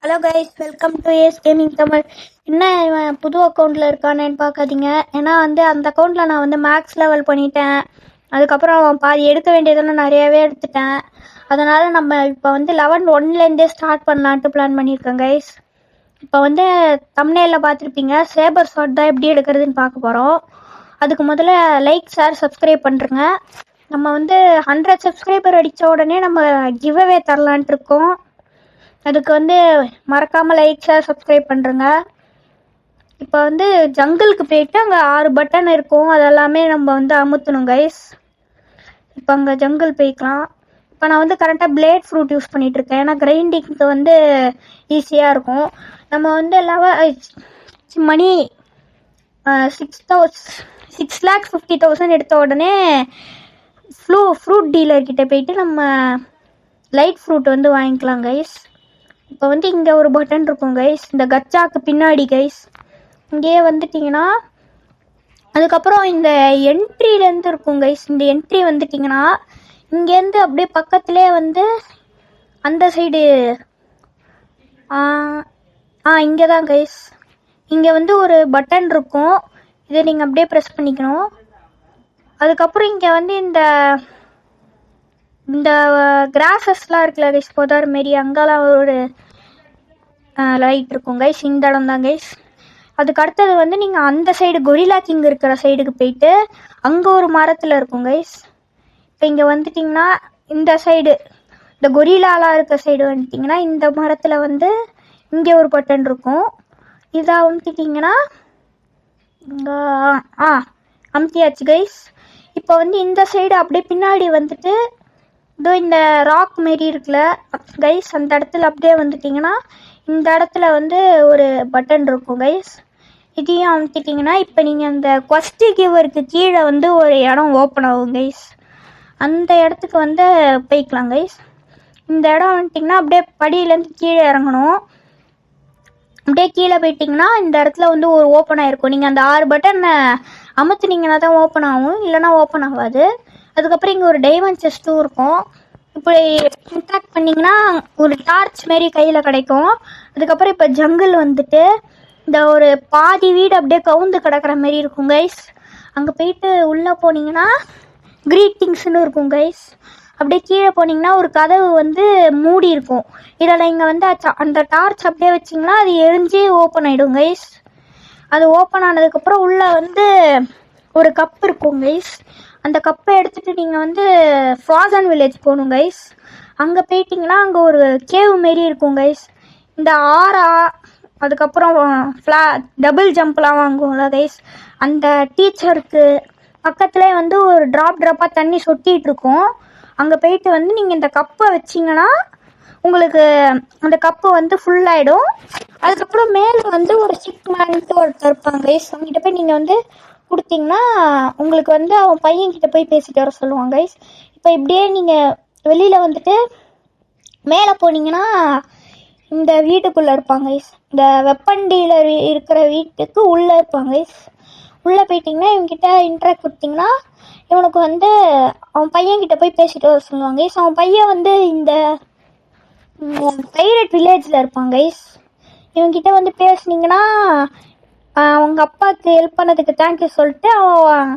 Hello guys, welcome to Ace Gaming Tamil. என்ன இவன் புது அக்கௌண்ட்டில் இருக்கானேன்னு பார்க்காதீங்க. ஏன்னா அந்த அக்கௌண்ட்டில் நான் மேக்ஸ் லெவல் பண்ணிட்டேன். அதுக்கப்புறம் பாதி எடுக்க வேண்டியதெல்லாம் நிறையாவே எடுத்துட்டேன். அதனால் நம்ம இப்போ லெவல் 1லேருந்தே ஸ்டார்ட் பண்ணலான்ட்டு பிளான் பண்ணியிருக்கேன் கைஸ். இப்போ தம்ப்நெயிலில் பார்த்துருப்பீங்க, சேபர் ஷாட் தான் எப்படி எடுக்கிறதுன்னு பார்க்க போகிறோம். அதுக்கு முதல்ல லைக் ஷேர் சப்ஸ்கிரைப் பண்ணுறேங்க. நம்ம 100 சப்ஸ்கிரைபர் அடித்த உடனே நம்ம கிவ் அவே தரலான்ட்டு இருக்கோம். அதுக்கு மறக்காமல் லைக் ஷேர் சப்ஸ்கிரைப் பண்ணுறேங்க. இப்போ ஜங்கிளுக்கு போயிட்டு அங்கே 6 பட்டன் இருக்கும், அதெல்லாமே நம்ம அமுத்தணும் கைஸ். இப்போ அங்கே ஜங்கிள் போய்க்கலாம். இப்போ நான் கரெக்டாக பிளேட் ஃப்ரூட் யூஸ் பண்ணிகிட்ருக்கேன், ஏன்னா கிரைண்டிங்க்கு ஈஸியாக இருக்கும். நம்ம மணி 6,50,000 எடுத்த உடனே ஃப்ரூட் டீலர்கிட்ட போயிட்டு நம்ம லைட் ஃப்ரூட் வாங்கிக்கலாம் கைஸ். இப்போ இங்கே ஒரு பட்டன் இருக்கும் கைஸ், இந்த கச்சாக்கு பின்னாடி கைஸ். இங்கேயே வந்துட்டிங்கன்னா அதுக்கப்புறம் இந்த என்ட்ரிலேருந்து இருக்கும் கைஸ். இந்த என்ட்ரி வந்துட்டிங்கன்னா இங்கேருந்து அப்படியே பக்கத்துலேயே அந்த சைடு இங்கே தான் கைஸ். இங்கே ஒரு பட்டன் இருக்கும், இதை நீங்கள் அப்படியே ப்ரெஸ் பண்ணிக்கணும். அதுக்கப்புறம் இங்கே இந்த இந்த கிராஸஸ்லாம் இருக்குல்ல கைஸ், புதார் மாரி, அங்கெல்லாம் ஒரு லைட் இருக்கும் கைஸ். இந்த இடம் தான் கைஸ். அதுக்கு அடுத்தது நீங்கள் அந்த சைடு கொரில்லா கிங் இருக்கிற சைடுக்கு போயிட்டு அங்கே ஒரு மரத்தில் இருக்கும் கைஸ். இப்போ இங்கே வந்துட்டிங்கன்னா இந்த சைடு, இந்த கொரில்லாலாம் இருக்கிற சைடு வந்துட்டிங்கன்னா இந்த மரத்தில் இங்கே ஒரு பட்டன் இருக்கும். இதாக வந்துட்டிங்கன்னா இங்கே அமுத்தியாச்சு கைஸ். இப்போ இந்த சைடு அப்படியே பின்னாடி இதோ இந்த ராக் மாரி இருக்குல்ல கைஸ், அந்த இடத்துல அப்படியே வந்துட்டிங்கன்னா இந்த இடத்துல ஒரு பட்டன் இருக்கும் கைஸ். இதையும் அமுத்திட்டிங்கன்னா இப்போ நீங்கள் அந்த கொஸ்டி கிவருக்கு கீழே ஒரு இடம் ஓப்பன் ஆகும் கைஸ். அந்த இடத்துக்கு போய்க்கலாம் கைஸ். இந்த இடம் வந்துட்டிங்கன்னா அப்படியே படியிலேருந்து கீழே இறங்கணும். அப்படியே கீழே போயிட்டிங்கன்னா இந்த இடத்துல ஒரு ஓப்பன் ஆகிருக்கும். நீங்கள் அந்த 6 பட்டனை அமுத்துனீங்கன்னா தான் ஓப்பன் ஆகும், இல்லைனா ஓப்பன் ஆகாது. அதுக்கப்புறம் இங்கே ஒரு டைமண்ட் செஸ்ட்டும் இருக்கும். இப்படி இன்ட்ராக்ட் பண்ணிங்கன்னா ஒரு டார்ச் மாரி கையில் கிடைக்கும். அதுக்கப்புறம் இப்போ ஜங்கிள் இந்த ஒரு பாதி வீடு அப்படியே கவுந்து கிடக்கிற மாரி இருக்கும் கைஸ். அங்கே போயிட்டு உள்ளே போனீங்கன்னா கிரீட்டிங்ஸ்னு இருக்கும் கைஸ். அப்படியே கீழே போனீங்கன்னா ஒரு கதவு மூடி இருக்கும். இதில் இங்கே அந்த டார்ச் அப்படியே வச்சிங்கன்னா அது எரிஞ்சு ஓப்பன் ஆகிடும் கைஸ். அது ஓப்பன் ஆனதுக்கப்புறம் உள்ளே ஒரு கப் இருக்கும் கைஸ். அந்த கப்பை எடுத்துகிட்டு நீங்கள் ஃப்ராசன் வில்லேஜ் போகணும் கைஸ். அங்கே போயிட்டிங்கன்னா அங்கே ஒரு கேவ் மாரி இருக்கும் கைஸ். இந்த ஆரா, அதுக்கப்புறம் டபுள் ஜம்ப்லாம் வாங்குவோம்ல கைஸ், அந்த டீச்சருக்கு பக்கத்துலேயே ஒரு ட்ராப்பாக தண்ணி சொட்டிகிட்டு இருக்கும். அங்கே போயிட்டு நீங்கள் இந்த கப்பை வச்சிங்கன்னா உங்களுக்கு அந்த கப்பு ஃபுல்லாகிடும். அதுக்கப்புறம் மேலே ஒரு சிக் மேன்ட்டு ஒருத்தர் இருப்பாங்க கைஸ். அவங்ககிட்ட போய் நீங்கள் கொடுத்தீங்கன்னா உங்களுக்கு அவன் பையன்கிட்ட போய் பேசிட்டு வர சொல்லுவாங்க கைஸ். இப்போ இப்படியே நீங்கள் வெளியில் மேலே போனீங்கன்னா இந்த வீட்டுக்குள்ளே இருப்பாங்க கைஸ். இந்த வெப்பன் டீலர் இருக்கிற வீட்டுக்கு உள்ளே இருப்பாங்க கைஸ். உள்ளே போயிட்டிங்கன்னா இவங்ககிட்ட இன்ட்ராக்ட் கொடுத்தீங்கன்னா இவனுக்கு அவன் பையன்கிட்ட போய் பேசிட்டு வர சொல்லுவாங்க கைஸ். அவன் பையன் இந்த பைரட் வில்லேஜில் இருப்பாங்க கைஸ். இவங்ககிட்ட பேசுனீங்கன்னா அவங்க அப்பாவுக்கு ஹெல்ப் பண்ணதுக்கு தேங்க்யூ சொல்லிட்டு அவன்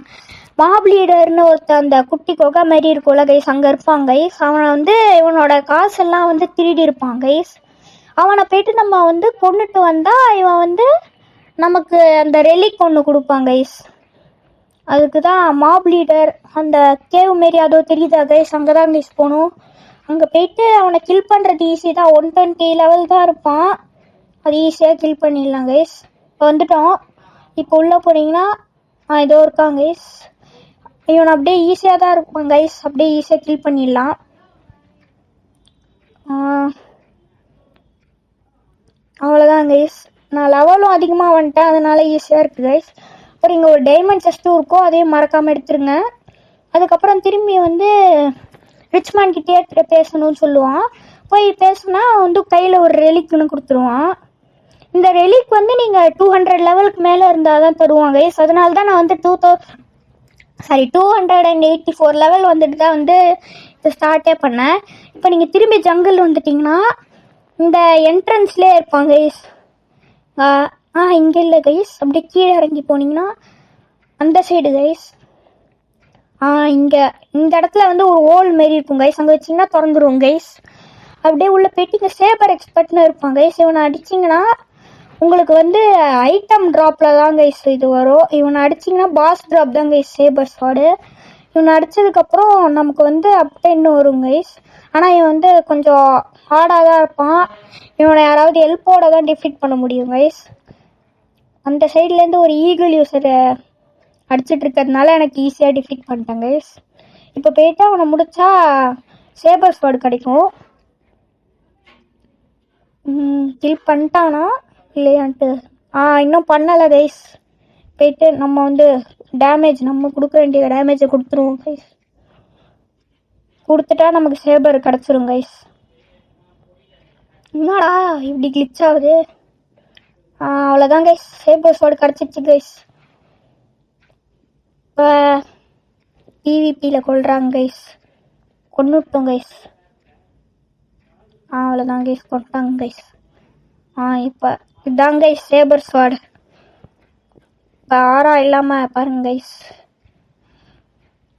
மாப் லீடர்னு ஒருத்தர் அந்த குட்டி கொகை மாரி இருக்கும்ல கைஸ், அங்கே இருப்பாங்க கைஸ். அவனை இவனோட காசெல்லாம் திருடி இருப்பான் கைஸ். அவனை போயிட்டு நம்ம கொண்டுட்டு வந்தால் இவன் நமக்கு அந்த ரெலிக் ஒன்று கொடுப்பாங்க கைஸ். அதுக்கு தான் மாப் லீடர் அந்த கேவ் மாரி அதோ தெரியுதா கைஸ், அங்கே தான் கைஸ் போகணும். அங்கே போயிட்டு அவனை கில் பண்ணுறது ஈஸி தான், 120 லெவல் தான் இருப்பான், அது ஈஸியாக கில் பண்ணிடலாம் கைஸ். இப்போ வந்துட்டோம். இப்போ உள்ளே போனீங்கன்னா ஏதோ இருக்காங்க கைஸ். இவன் அப்படியே ஈஸியாக தான் இருப்பான் கைஸ், அப்படியே ஈஸியாக கில் பண்ணிடலாம். அவ்வளோதான் கைஸ். நான் லெவலும் அதிகமாக வந்துட்டேன், அதனால ஈஸியாக இருக்குது கைஸ். அப்புறம் இங்கே ஒரு டைமண்ட் செஸ்ட்டும் இருக்கும், அதையும் மறக்காமல் எடுத்துருங்க. அதுக்கப்புறம் திரும்பி ரிச்மேன் கிட்டே பேசணும்னு சொல்லுவான். போய் பேசுனா கையில் ஒரு ரெலிக்னு கொடுத்துருவான். இந்த ரெலிக் நீங்கள் 200 லெவலுக்கு மேலே இருந்தால் தான் தருவாங்க கைஸ். அதனால தான் நான் 284 லெவல் தான் இதை ஸ்டார்ட்டே பண்ணேன். இப்போ நீங்கள் திரும்பி ஜங்கிள் வந்துட்டிங்கன்னா இந்த என்ட்ரன்ஸ்லேயே இருப்பான் கைஸ். இங்கே இல்லை கைஸ், அப்படியே கீழே இறங்கி போனீங்கன்னா அந்த சைடு கைஸ். இங்கே இந்த இடத்துல வந்து ஒரு ஹோல் மாரி இருக்கும் கைஸ், அங்கே வச்சிங்கன்னா திறந்துருவோம் கைஸ். அப்படியே உள்ள போயிட்டு இங்கே சேபர் எக்ஸ்பர்ட்னு இருப்பான் கைஸ். இவனை அடிச்சிங்கன்னா உங்களுக்கு வந்து ஐட்டம் ட்ராப்பில் தான் கைஸ் இது வரும். இவனை அடிச்சிங்கன்னா பாஸ் ட்ராப் தான் கைஸ் சேபர் ஸ்வாடு. இவனை அடித்ததுக்கப்புறம் நமக்கு வந்து அப்டேன்னு வரும் கைஸ். ஆனால் இவன் வந்து கொஞ்சம் ஹார்டாக தான் இருப்பான். இவனை யாராவது ஹெல்ப்போட தான் டிஃபீட் பண்ண முடியும் கைஸ். அந்த சைட்லேருந்து ஒரு ஈகிள் யூஸரை அடிச்சிட்டு இருக்கிறதுனால எனக்கு ஈஸியாக டிஃபீட் பண்ணிட்டேன் கைஸ். இப்போ போயிட்டு அவனை முடித்தா சேபர் ஸ்வாடு கிடைக்கும். கில் பண்ணிட்டானா இல்லையான்ட்டு இன்னும் பண்ணலை கைஸ். போயிட்டு நம்ம வந்து டேமேஜ் நம்ம கொடுக்க வேண்டிய டேமேஜை கொடுத்துருவோம் கைஸ். கொடுத்துட்டா நமக்கு சேபர் கிடச்சிரும் கைஸ். என்னடா இப்படி கிளிச் ஆகுது? அவ்வளோதான் கைஸ், சேபர் ஸ்வாடு கிடச்சிருச்சு கைஸ். இப்போ டிவிபியில் கொள்றாங்க கைஸ், கொண்டுட்டோம் கைஸ். அவ்வளோதான் கைஸ், கொண்டாங்க கைஸ். இப்போ இதாங்க கைஸ் சேபர் ஸ்வாடு. இப்போ ஆறா இல்லாமல் பாருங்க கைஸ்.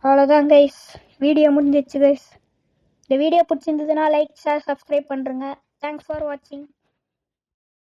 அவ்வளோதான் கைஸ், வீடியோ முடிஞ்சிச்சு கைஸ். இந்த வீடியோ பிடிச்சிருந்ததுன்னா லைக் ஷேர் சப்ஸ்கிரைப் பண்ணுறேங்க. தேங்க்ஸ் ஃபார் வாட்சிங்.